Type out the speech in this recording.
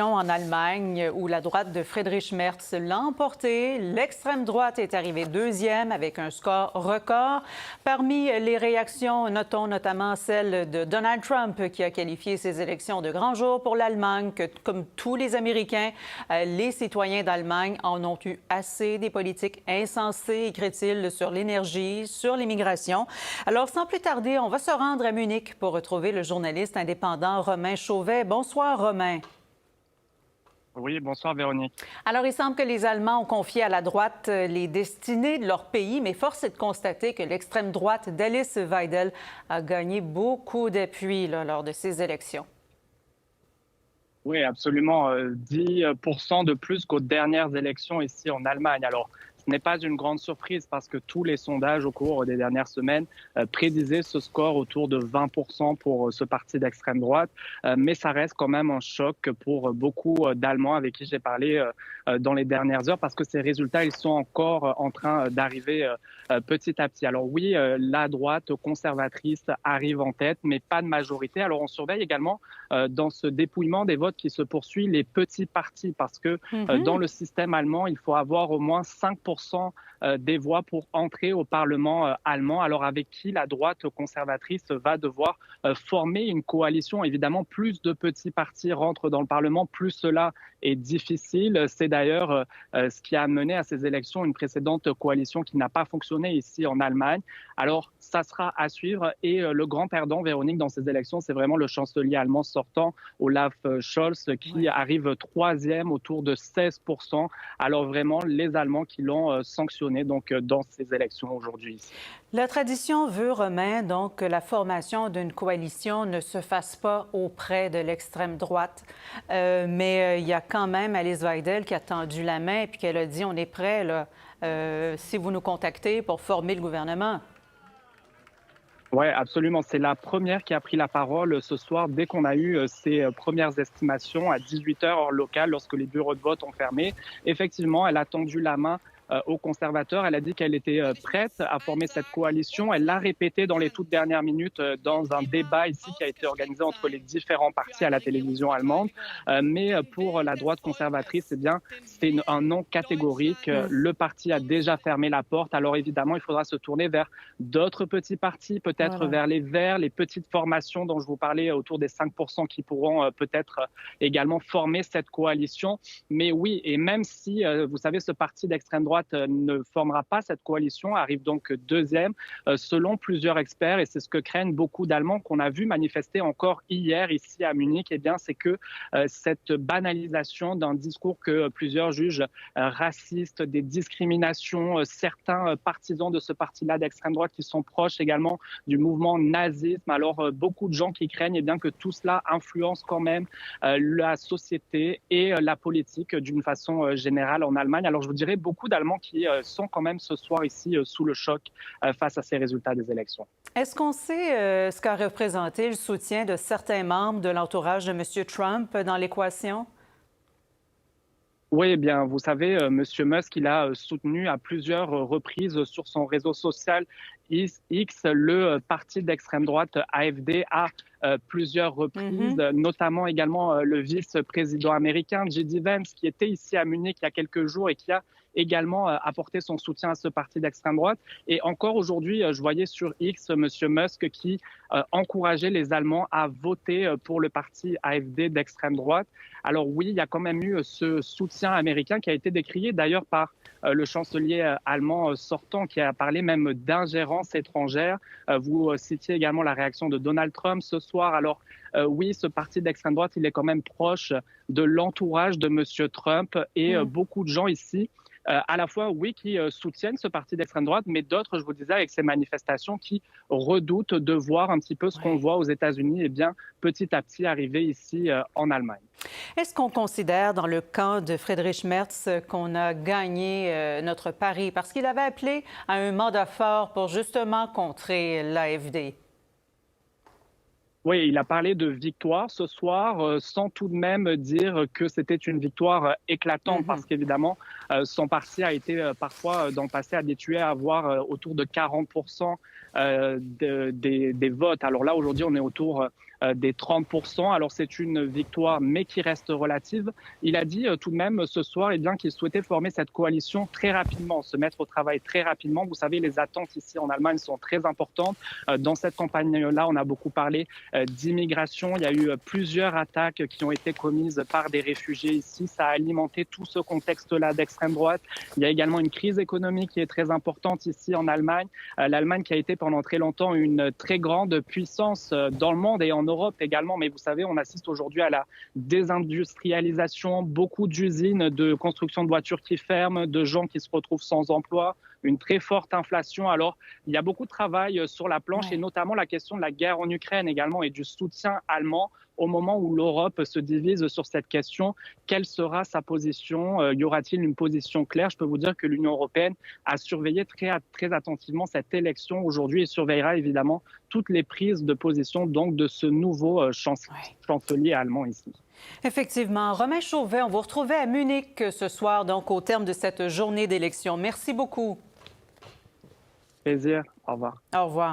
En Allemagne, où la droite de Friedrich Merz l'a emporté, l'extrême droite est arrivée deuxième avec un score record. Parmi les réactions, notons notamment celle de Donald Trump, qui a qualifié ces élections de grand jour pour l'Allemagne, que comme tous les Américains, les citoyens d'Allemagne en ont eu assez des politiques insensées, écrit-il, sur l'énergie, sur l'immigration. Alors, sans plus tarder, on va se rendre à Munich pour retrouver le journaliste indépendant Romain Chauvet. Bonsoir, Romain. Oui, bonsoir Véronique. Alors, il semble que les Allemands ont confié à la droite les destinées de leur pays, mais force est de constater que l'extrême droite d'Alice Weidel a gagné beaucoup d'appui lors de ces élections. Oui, absolument. 10% de plus qu'aux dernières élections ici en Allemagne. Alors, ce n'est pas une grande surprise parce que tous les sondages au cours des dernières semaines prédisaient ce score autour de 20% pour ce parti d'extrême droite. Mais ça reste quand même un choc pour beaucoup d'Allemands avec qui j'ai parlé dans les dernières heures parce que ces résultats, ils sont encore en train d'arriver petit à petit. Alors oui, la droite conservatrice arrive en tête, mais pas de majorité. Alors on surveille également dans ce dépouillement des votes qui se poursuit les petits partis parce que dans le système allemand, il faut avoir au moins 5% des voix pour entrer au Parlement allemand. Alors avec qui la droite conservatrice va devoir former une coalition. Évidemment, plus de petits partis rentrent dans le Parlement, plus cela est difficile. C'est d'ailleurs ce qui a mené à ces élections une précédente coalition qui n'a pas fonctionné ici en Allemagne. Alors, ça sera à suivre. Et le grand perdant, Véronique, dans ces élections, c'est vraiment le chancelier allemand sortant, Olaf Scholz, qui arrive troisième autour de 16%. Alors vraiment, les Allemands qui l'ont sanctionné donc, dans ces élections aujourd'hui. La tradition veut, Romain, donc, que la formation d'une coalition ne se fasse pas auprès de l'extrême droite. Mais il y a quand même Alice Weidel qui a tendu la main et puis qu'elle a dit on est prêt là, si vous nous contactez pour former le gouvernement. Oui, absolument. C'est la première qui a pris la parole ce soir dès qu'on a eu ces premières estimations à 18h heure locale lorsque les bureaux de vote ont fermé. Effectivement, elle a tendu la main aux conservateurs. Elle a dit qu'elle était prête à former cette coalition. Elle l'a répété dans les toutes dernières minutes dans un débat ici qui a été organisé entre les différents partis à la télévision allemande. Mais pour la droite conservatrice, eh bien, c'est un non catégorique. Le parti a déjà fermé la porte. Alors évidemment, il faudra se tourner vers d'autres petits partis, peut-être vers les Verts, les petites formations dont je vous parlais autour des 5% qui pourront peut-être également former cette coalition. Mais oui, et même si, vous savez, ce parti d'extrême droite ne formera pas cette coalition, arrive donc deuxième, selon plusieurs experts, et c'est ce que craignent beaucoup d'Allemands qu'on a vu manifester encore hier ici à Munich, eh bien, c'est que cette banalisation d'un discours que plusieurs jugent raciste, des discriminations, certains partisans de ce parti-là d'extrême droite qui sont proches également du mouvement nazisme, alors beaucoup de gens qui craignent eh bien, que tout cela influence quand même la société et la politique d'une façon générale en Allemagne. Alors je vous dirais beaucoup d'Allemands qui sont quand même ce soir ici sous le choc face à ces résultats des élections. Est-ce qu'on sait ce qu'a représenté le soutien de certains membres de l'entourage de M. Trump dans l'équation? Oui, eh bien, vous savez, M. Musk, il a soutenu à plusieurs reprises sur son réseau social X le parti d'extrême droite AfD à plusieurs reprises, notamment également le vice-président américain J.D. Vance, qui était ici à Munich il y a quelques jours et qui a également apporté son soutien à ce parti d'extrême droite. Et encore aujourd'hui, je voyais sur X M. Musk qui encourageait les Allemands à voter pour le parti AfD d'extrême droite. Alors oui, il y a quand même eu ce soutien américain qui a été décrié d'ailleurs par le chancelier allemand sortant qui a parlé même d'ingérence étrangère. Vous citiez également la réaction de Donald Trump ce soir. Alors oui, ce parti d'extrême droite, il est quand même proche de l'entourage de M. Trump et beaucoup de gens ici à la fois, oui, qui soutiennent ce parti d'extrême droite, mais d'autres, je vous disais, avec ces manifestations qui redoutent de voir un petit peu ce qu'on voit aux États-Unis, eh bien, petit à petit arriver ici en Allemagne. Est-ce qu'on considère dans le camp de Friedrich Merz qu'on a gagné notre pari? Parce qu'il avait appelé à un mandat fort pour justement contrer l'AfD. Oui, il a parlé de victoire ce soir, sans tout de même dire que c'était une victoire éclatante, parce qu'évidemment, son parti a été parfois, dans le passé, habitué à avoir autour de 40% des votes. Alors là, aujourd'hui, on est autour des 30%. Alors c'est une victoire, mais qui reste relative. Il a dit tout de même ce soir qu'il souhaitait former cette coalition très rapidement, se mettre au travail très rapidement. Vous savez, les attentes ici en Allemagne sont très importantes. Dans cette campagne-là, on a beaucoup parlé d'immigration. Il y a eu plusieurs attaques qui ont été commises par des réfugiés ici. Ça a alimenté tout ce contexte-là d'extrême droite. Il y a également une crise économique qui est très importante ici en Allemagne. L'Allemagne qui a été pendant très longtemps une très grande puissance dans le monde et en Europe également. Mais vous savez, on assiste aujourd'hui à la désindustrialisation, beaucoup d'usines de construction de voitures qui ferment, de gens qui se retrouvent sans emploi, une très forte inflation. Alors, il y a beaucoup de travail sur la planche et notamment la question de la guerre en Ukraine également et du soutien allemand au moment où l'Europe se divise sur cette question. Quelle sera sa position? Y aura-t-il une position claire? Je peux vous dire que l'Union européenne a surveillé très attentivement cette élection aujourd'hui et surveillera évidemment toutes les prises de position donc de ce nouveau chancelier allemand ici. Effectivement. Romain Chauvet, on vous retrouvait à Munich ce soir, donc au terme de cette journée d'élection. Merci beaucoup. Plaisir. Au revoir. Au revoir.